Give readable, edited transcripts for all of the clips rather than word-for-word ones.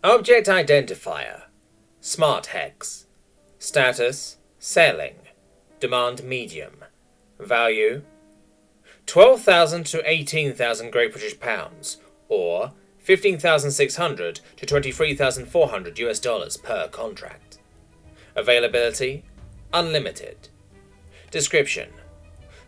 Object Identifier SmartHex. Status Sailing. Demand Medium. Value 12,000 to 18,000 Great British Pounds, or 15,600 to 23,400 US dollars per contract. Availability Unlimited. Description: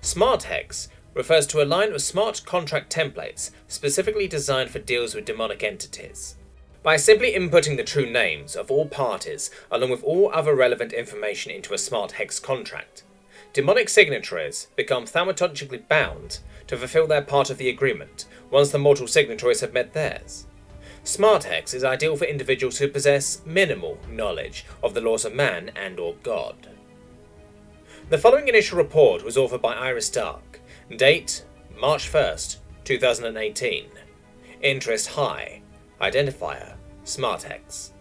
SmartHex refers to a line of smart contract templates specifically designed for deals with demonic entities. By simply inputting the true names of all parties along with all other relevant information into a SmartHex contract, demonic signatories become thaumaturgically bound to fulfill their part of the agreement once the mortal signatories have met theirs. SmartHex is ideal for individuals who possess minimal knowledge of the laws of man and/or God. The following initial report was authored by Iris Dark. Date March 1st, 2018. Interest high. Identifier SmartHex.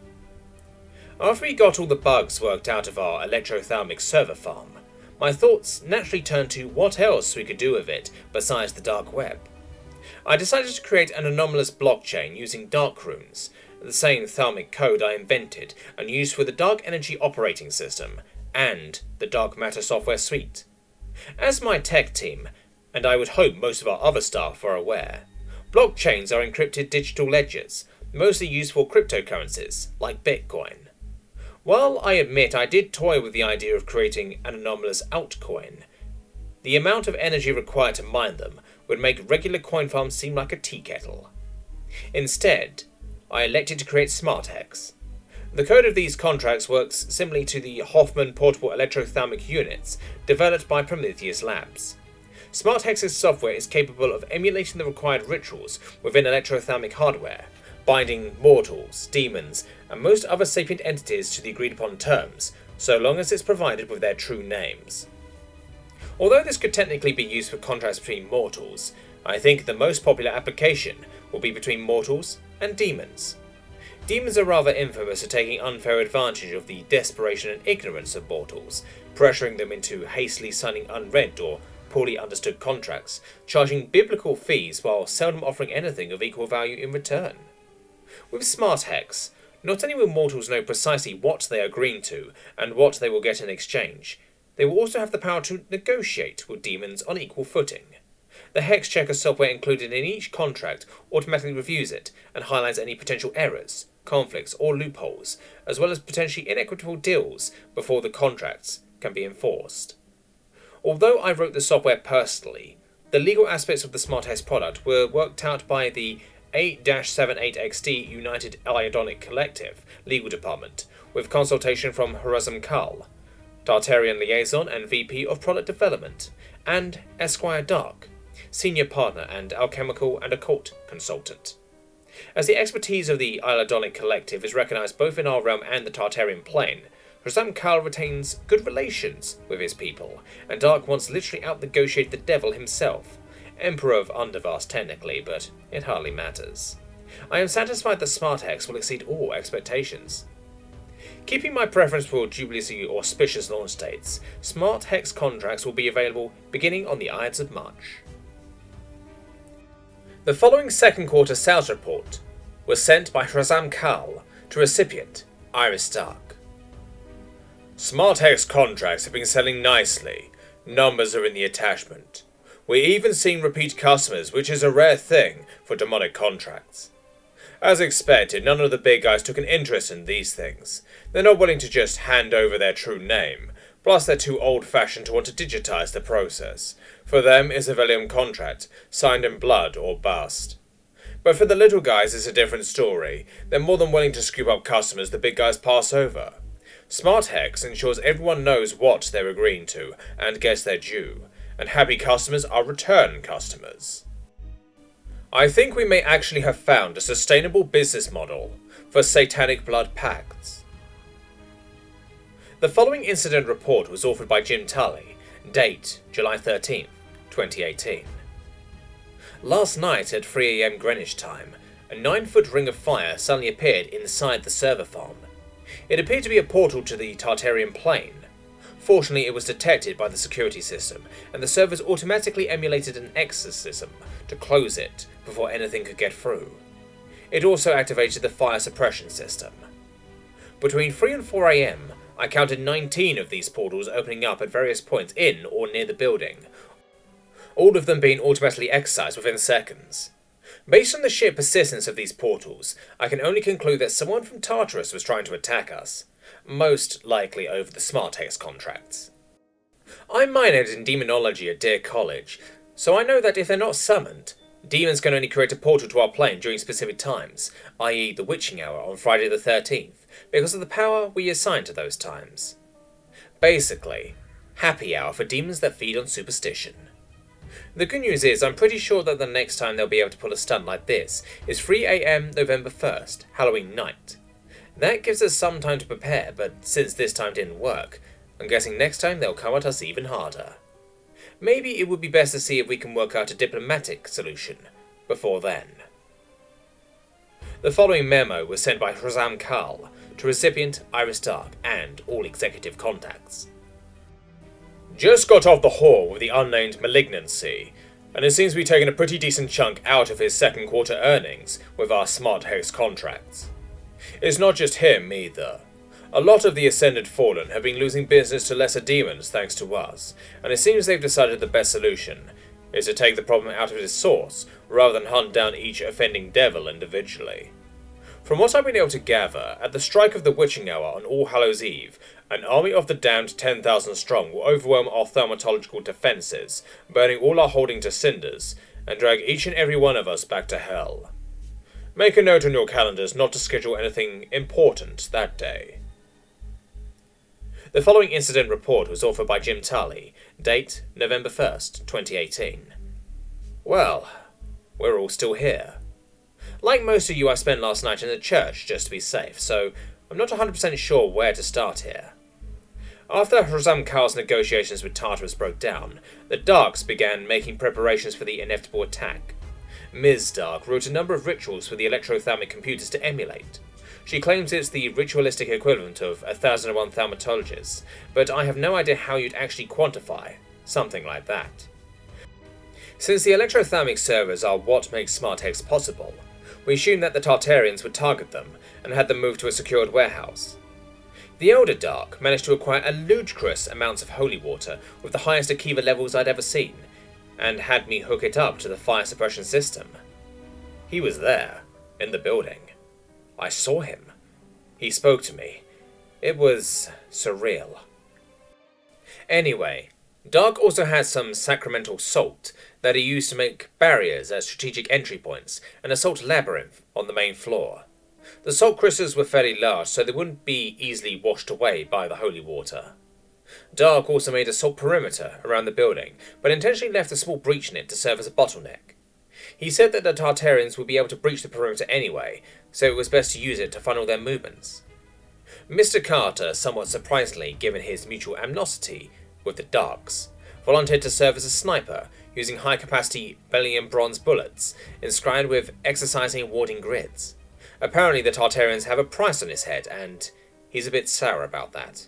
After we got all the bugs worked out of our electrothalamic server farm, my thoughts naturally turned to what else we could do with it besides the dark web. I decided to create an anomalous blockchain using dark runes, the same thalamic code I invented and used for the Dark Energy operating system and the Dank Matter software suite. As my tech team, and I would hope most of our other staff are aware, blockchains are encrypted digital ledgers, mostly used for cryptocurrencies, like Bitcoin. While I admit I did toy with the idea of creating an anomalous altcoin, the amount of energy required to mine them would make regular coin farms seem like a tea kettle. Instead, I elected to create SmartHex. The code of these contracts works similarly to the Hoffman portable electrothalamic units developed by Prometheus Labs. SmartHex's software is capable of emulating the required rituals within electrothalamic hardware, binding mortals, demons, and most other sapient entities to the agreed upon terms, so long as it's provided with their true names. Although this could technically be used for contracts between mortals, I think the most popular application will be between mortals and demons. Demons are rather infamous for taking unfair advantage of the desperation and ignorance of mortals, pressuring them into hastily signing unread or poorly understood contracts, charging biblical fees while seldom offering anything of equal value in return. With SmartHex, not only will mortals know precisely what they are agreeing to and what they will get in exchange, they will also have the power to negotiate with demons on equal footing. The Hex Checker software included in each contract automatically reviews it and highlights any potential errors, conflicts, or loopholes, as well as potentially inequitable deals before the contracts can be enforced. Although I wrote the software personally, the legal aspects of the SmartHex product were worked out by the 8-78XD United Iodonic Collective legal department, with consultation from Horazm Kal, Tartarian Liaison and VP of Product Development, and Esquire Dark, Senior Partner and Alchemical and Occult Consultant. As the expertise of the Iodonic Collective is recognized both in our realm and the Tartarian plane, Horazm Kal retains good relations with his people, and Dark once literally out-negotiated the devil himself. Emperor of Undervast technically, but it hardly matters. I am satisfied that SmartHex will exceed all expectations. Keeping my preference for dubiously auspicious launch dates, SmartHex contracts will be available beginning on the Ides of March. The following second quarter sales report was sent by Horazm Kal to recipient Iris Dark. SmartHex contracts have been selling nicely. Numbers are in the attachment. We're even seeing repeat customers, which is a rare thing for demonic contracts. As expected, none of the big guys took an interest in these things. They're not willing to just hand over their true name, plus they're too old-fashioned to want to digitize the process. For them, it's a vellum contract, signed in blood or bust. But for the little guys, it's a different story. They're more than willing to scoop up customers the big guys pass over. SmartHex ensures everyone knows what they're agreeing to and gets their due, and happy customers are return customers. I think we may actually have found a sustainable business model for satanic blood pacts. The following incident report was authored by Jim Tully, date July 13th, 2018. Last night at 3 AM Greenwich time, a 9-foot ring of fire suddenly appeared inside the server farm. It appeared to be a portal to the Tartarian plane. Fortunately, it was detected by the security system, and the servers automatically emulated an exorcism to close it before anything could get through. It also activated the fire suppression system. Between 3 and 4 AM, I counted 19 of these portals opening up at various points in or near the building, all of them being automatically excised within seconds. Based on the sheer persistence of these portals, I can only conclude that someone from Tartarus was trying to attack us, most likely over the SmartHex contracts. I minored in demonology at Deer College, so I know that if they're not summoned, demons can only create a portal to our plane during specific times, i.e. the witching hour on Friday the 13th, because of the power we assign to those times. Basically, happy hour for demons that feed on superstition. The good news is I'm pretty sure that the next time they'll be able to pull a stunt like this is 3 AM November 1st, Halloween night. That gives us some time to prepare, but since this time didn't work, I'm guessing next time they'll come at us even harder. Maybe it would be best to see if we can work out a diplomatic solution before then. The following memo was sent by Shazam Kal to recipient Iris Dark and all executive contacts. Just got off the hall with the unnamed malignancy, and it seems to be taking a pretty decent chunk out of his second quarter earnings with our SmartHex contracts. It's not just him either. A lot of the Ascended Fallen have been losing business to lesser demons thanks to us, and it seems they've decided the best solution is to take the problem out of its source rather than hunt down each offending devil individually. From what I've been able to gather, at the strike of the witching hour on All Hallows Eve, an army of the damned 10,000 strong will overwhelm our thaumatological defences, burning all our holding to cinders, and drag each and every one of us back to hell. Make a note on your calendars not to schedule anything important that day. The following incident report was authored by Jim Tully, date November 1st, 2018. Well, we're all still here. Like most of you, I spent last night in the church just to be safe, so I'm not 100% sure where to start here. After Shazam Kal's negotiations with Tartarus broke down, the Darks began making preparations for the inevitable attack. Ms. Dark wrote a number of rituals for the electrothalamic computers to emulate. She claims it's the ritualistic equivalent of 1001 thaumatologists, but I have no idea how you'd actually quantify something like that. Since the electrothalamic servers are what makes SmartHex possible, we assumed that the Tartarians would target them and had them moved to a secured warehouse. The Elder Dark managed to acquire a ludicrous amounts of holy water with the highest Akiva levels I'd ever seen, and had me hook it up to the fire suppression system. He was there, in the building. I saw him. He spoke to me. It was surreal. Anyway, Dark also has some sacramental salt that he used to make barriers at strategic entry points and a salt labyrinth on the main floor. The salt crystals were fairly large, so they wouldn't be easily washed away by the holy water. Dark also made a salt perimeter around the building, but intentionally left a small breach in it to serve as a bottleneck. He said that the Tartarians would be able to breach the perimeter anyway, so it was best to use it to funnel their movements. Mr. Carter, somewhat surprisingly given his mutual amnosty with the Darks, volunteered to serve as a sniper, using high-capacity Bellium bronze bullets, inscribed with exercising and warding grids. Apparently the Tartarians have a price on his head, and he's a bit sour about that.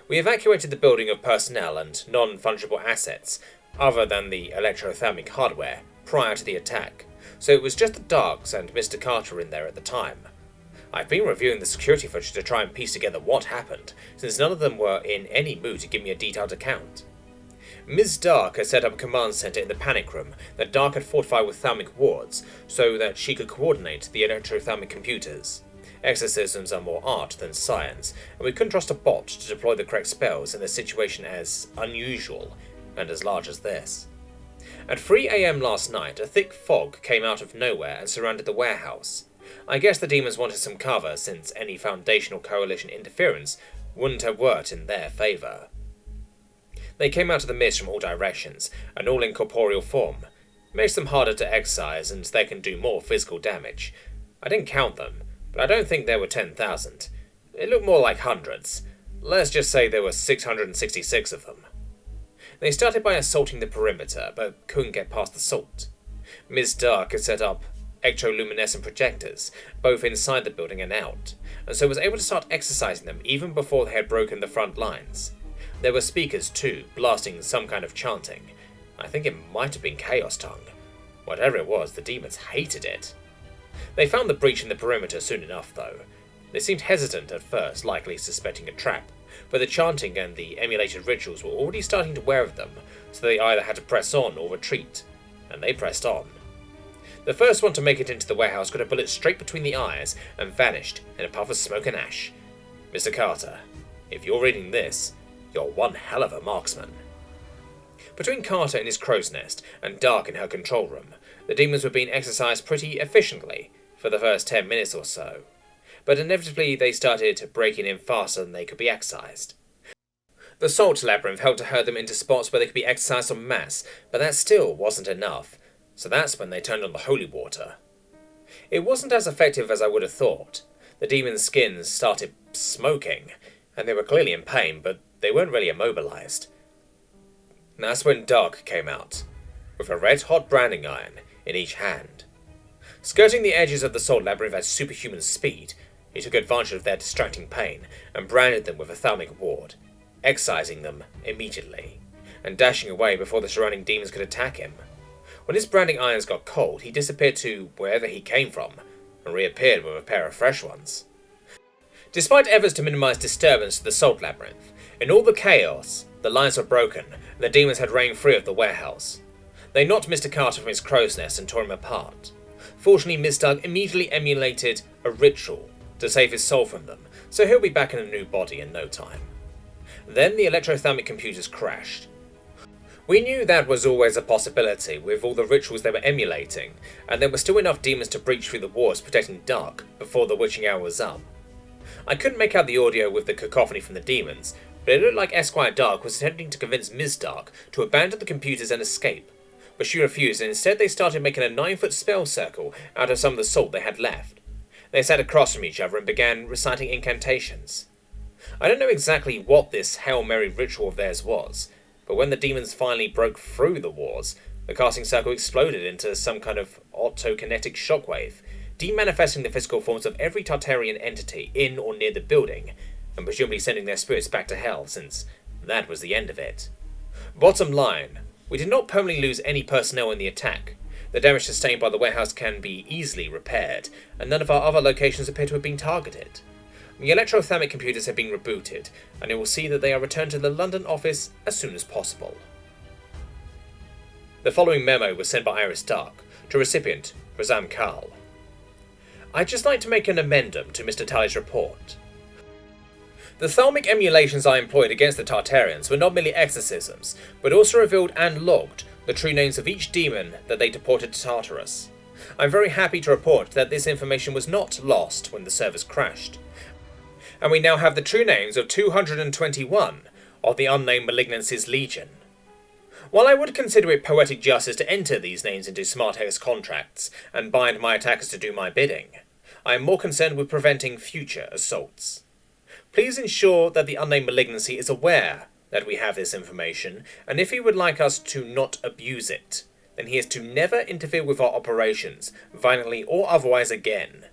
We evacuated the building of personnel and non-fungible assets, other than the electrothalamic hardware, prior to the attack, so it was just the Darks and Mr. Carter in there at the time. I've been reviewing the security footage to try and piece together what happened, since none of them were in any mood to give me a detailed account. Ms. Dark had set up a command center in the panic room that Dark had fortified with thalamic wards so that she could coordinate the electrothalamic computers. Exorcisms are more art than science, and we couldn't trust a bot to deploy the correct spells in a situation as unusual and as large as this. At 3 AM last night, a thick fog came out of nowhere and surrounded the warehouse. I guess the demons wanted some cover, since any Foundation or Coalition interference wouldn't have worked in their favour. They came out of the mist from all directions, and all in corporeal form. It makes them harder to excise, and they can do more physical damage. I didn't count them, but I don't think there were 10,000. It looked more like hundreds. Let's just say there were 666 of them. They started by assaulting the perimeter, but couldn't get past the salt. Ms. Dark had set up ectoluminescent projectors, both inside the building and out, and so was able to start exercising them even before they had broken the front lines. There were speakers too, blasting some kind of chanting. I think it might have been Chaos Tongue. Whatever it was, the demons hated it. They found the breach in the perimeter soon enough, though. They seemed hesitant at first, likely suspecting a trap, but the chanting and the emulated rituals were already starting to wear with them, so they either had to press on or retreat, and they pressed on. The first one to make it into the warehouse got a bullet straight between the eyes and vanished in a puff of smoke and ash. Mr. Carter, if you're reading this, you're one hell of a marksman. Between Carter in his crow's nest and Dark in her control room, the demons were being exercised pretty efficiently for the first 10 minutes or so, but inevitably they started breaking in faster than they could be excised. The Salt Labyrinth helped to herd them into spots where they could be exercised en masse, but that still wasn't enough, so that's when they turned on the holy water. It wasn't as effective as I would have thought. The demons' skins started smoking, and they were clearly in pain, but they weren't really immobilized. And that's when Dark came out, with a red-hot branding iron in each hand. Skirting the edges of the Salt Labyrinth at superhuman speed, he took advantage of their distracting pain and branded them with a thalamic ward, excising them immediately, and dashing away before the surrounding demons could attack him. When his branding irons got cold, he disappeared to wherever he came from, and reappeared with a pair of fresh ones. Despite efforts to minimize disturbance to the Salt Labyrinth, in all the chaos, the lines were broken, and the demons had reigned free of the warehouse. They knocked Mr. Carter from his crow's nest and tore him apart. Fortunately, Miss Doug immediately emulated a ritual to save his soul from them, so he'll be back in a new body in no time. Then the electrothalamic computers crashed. We knew that was always a possibility with all the rituals they were emulating, and there were still enough demons to breach through the walls protecting Dark before the witching hour was up. I couldn't make out the audio with the cacophony from the demons, but it looked like Esquire Dark was attempting to convince Ms. Dark to abandon the computers and escape, but she refused, and instead they started making a 9-foot spell circle out of some of the salt they had left. They sat across from each other and began reciting incantations. I don't know exactly what this Hail Mary ritual of theirs was, but when the demons finally broke through the walls, the casting circle exploded into some kind of autokinetic shockwave, demanifesting the physical forms of every Tartarian entity in or near the building, and presumably sending their spirits back to hell, since that was the end of it. Bottom line, we did not permanently lose any personnel in the attack. The damage sustained by the warehouse can be easily repaired, and none of our other locations appear to have been targeted. The electrothalamic computers have been rebooted, and it will see that they are returned to the London office as soon as possible. The following memo was sent by Iris Dark to recipient Razam Karl. I'd just like to make an amendum to Mr. Talley's report. The thalamic emulations I employed against the Tartarians were not merely exorcisms, but also revealed and logged the true names of each demon that they deported to Tartarus. I'm very happy to report that this information was not lost when the servers crashed, and we now have the true names of 221 of the unnamed Malignancy's Legion. While I would consider it poetic justice to enter these names into SmartHex contracts and bind my attackers to do my bidding, I am more concerned with preventing future assaults. Please ensure that the unnamed Malignancy is aware that we have this information, and if he would like us to not abuse it, then he is to never interfere with our operations, violently or otherwise again.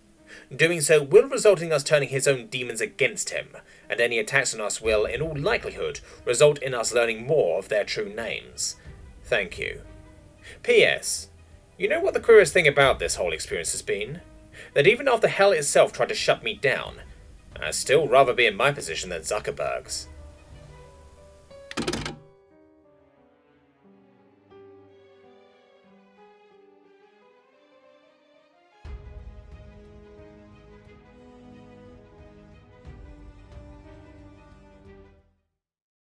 Doing so will result in us turning his own demons against him, and any attacks on us will, in all likelihood, result in us learning more of their true names. Thank you. P.S. You know what the queerest thing about this whole experience has been? That even after hell itself tried to shut me down, I'd still rather be in my position than Zuckerberg's.